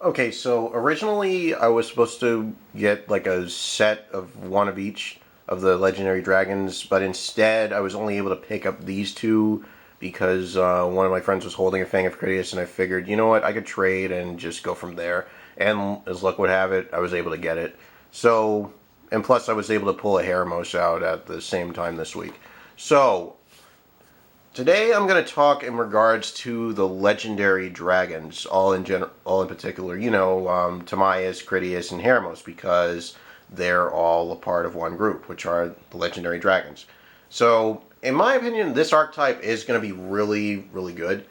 Okay, so originally I was supposed to get like a set of one of each of the legendary dragons, but instead I was only able to pick up these two because one of my friends was holding a Fang of Critias, and I figured, you know what, I could trade and just go from there. And as luck would have it, I was able to get it. So, and plus I was able to pull a Heremos out at the same time this week. So, today I'm going to talk in regards to the legendary dragons, all in particular, Timaeus, Critias, and Heremos, because they're all a part of one group, which are the legendary dragons. So, in my opinion, this archetype is going to be really, really good,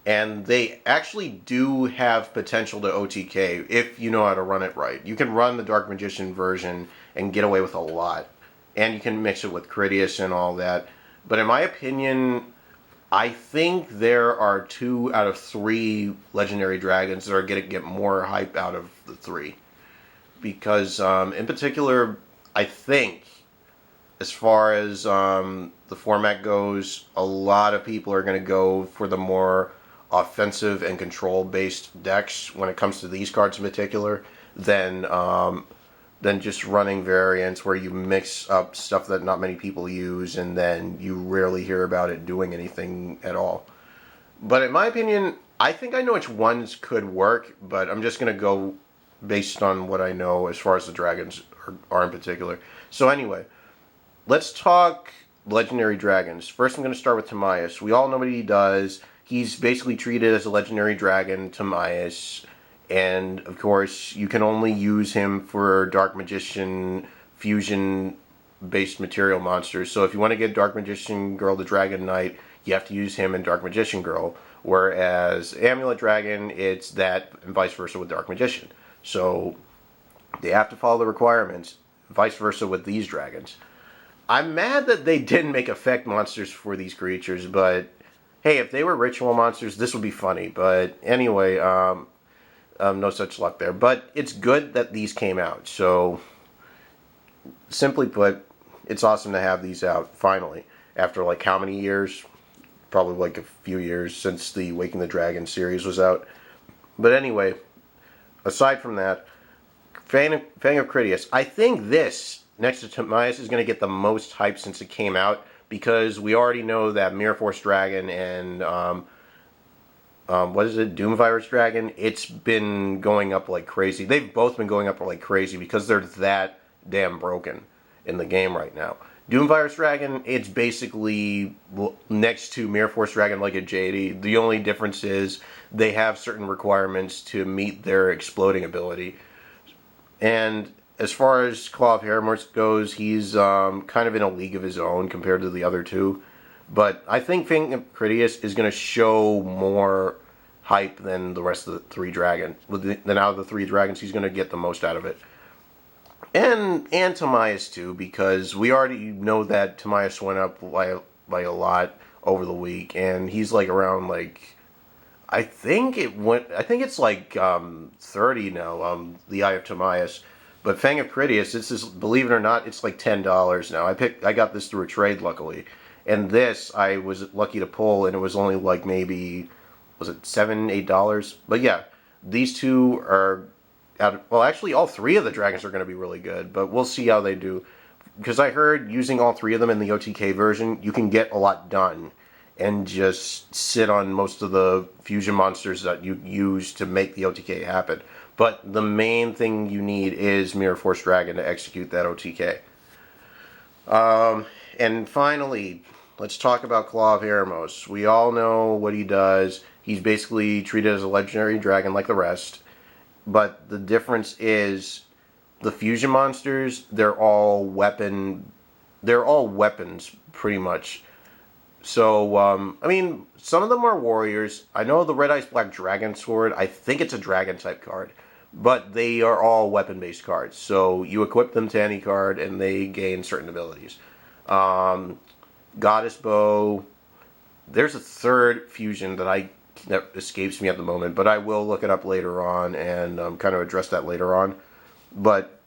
and they actually do have potential to OTK if you know how to run it right. You can run the Dark Magician version and get away with a lot, and you can mix it with Critias and all that. But in my opinion, I think there are 2 out of 3 legendary dragons that are going to get more hype out of the 3. Because, in particular, I think, as far as the format goes, a lot of people are going to go for the more offensive and control-based decks when it comes to these cards in particular than just running variants where you mix up stuff that not many people use and then you rarely hear about it doing anything at all. But in my opinion, I think I know which ones could work, but I'm just going to go based on what I know as far as the dragons are in particular. So anyway, let's talk legendary dragons. First I'm going to start with Timaeus. We all know what he does. He's basically treated as a legendary dragon, Timaeus. And, of course, you can only use him for Dark Magician fusion-based material monsters. So if you want to get Dark Magician Girl the Dragon Knight, you have to use him in Dark Magician Girl. Whereas Amulet Dragon, it's that, and vice versa with Dark Magician. So they have to follow the requirements, vice versa with these dragons. I'm mad that they didn't make effect monsters for these creatures, but hey, if they were ritual monsters, this would be funny. But anyway, no such luck there. But it's good that these came out. So, simply put, it's awesome to have these out, finally. After like how many years? Probably like a few years since the Waking the Dragon series was out. But anyway, aside from that, Fang of Critias. I think this, next to Timaeus, is going to get the most hype since it came out. Because we already know that Mirror Force Dragon and what is it, Doom Virus Dragon, it's been going up like crazy. They've both been going up like crazy because they're that damn broken in the game right now. Doom Virus Dragon, it's basically next to Mirror Force Dragon like a JD. The only difference is they have certain requirements to meet their exploding ability. And as far as Claw of Heremos goes, he's kind of in a league of his own compared to the other two. But I think Fang of Critias is going to show more hype than the rest of the 3 dragons. Than out of the 3 dragons, he's going to get the most out of it. And Timaeus too, because we already know that Timaeus went up by a lot over the week, and he's like around like I think it's like 30 now. The Eye of Timaeus. But Fang of Critias, this is, believe it or not, it's like $10 now. I got this through a trade, luckily. And this, I was lucky to pull, and it was only like maybe, was it $7, $8? But yeah, these two are, well, actually, all 3 of the dragons are going to be really good, but we'll see how they do. Because I heard using all 3 of them in the OTK version, you can get a lot done and just sit on most of the fusion monsters that you use to make the OTK happen. But the main thing you need is Mirror Force Dragon to execute that OTK. And finally, let's talk about Claw of Heremos. We all know what he does. He's basically treated as a legendary dragon like the rest. But the difference is the fusion monsters, they're all weapons pretty much. So, I mean, some of them are warriors. I know the Red Ice Black Dragon Sword, I think it's a dragon type card. But they are all weapon-based cards. So you equip them to any card and they gain certain abilities. Goddess Bow. There's a third fusion that escapes me at the moment, but I will look it up later on and kind of address that later on. But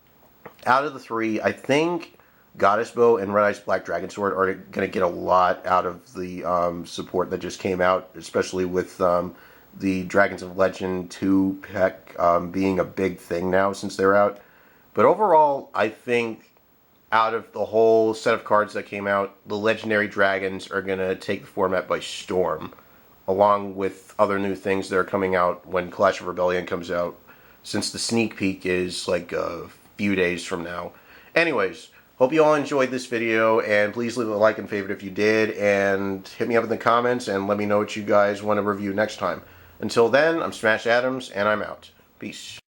out of the 3, I think Goddess Bow and Red Ice Black Dragon Sword are going to get a lot out of the support that just came out, especially with the Dragons of Legend 2 pack being a big thing now since they're out. But overall, I think out of the whole set of cards that came out, the Legendary Dragons are going to take the format by storm, along with other new things that are coming out when Clash of Rebellion comes out, since the sneak peek is like a few days from now. Anyways, hope you all enjoyed this video, and please leave a like and favorite if you did, and hit me up in the comments and let me know what you guys want to review next time. Until then, I'm Smash Adams, and I'm out. Peace.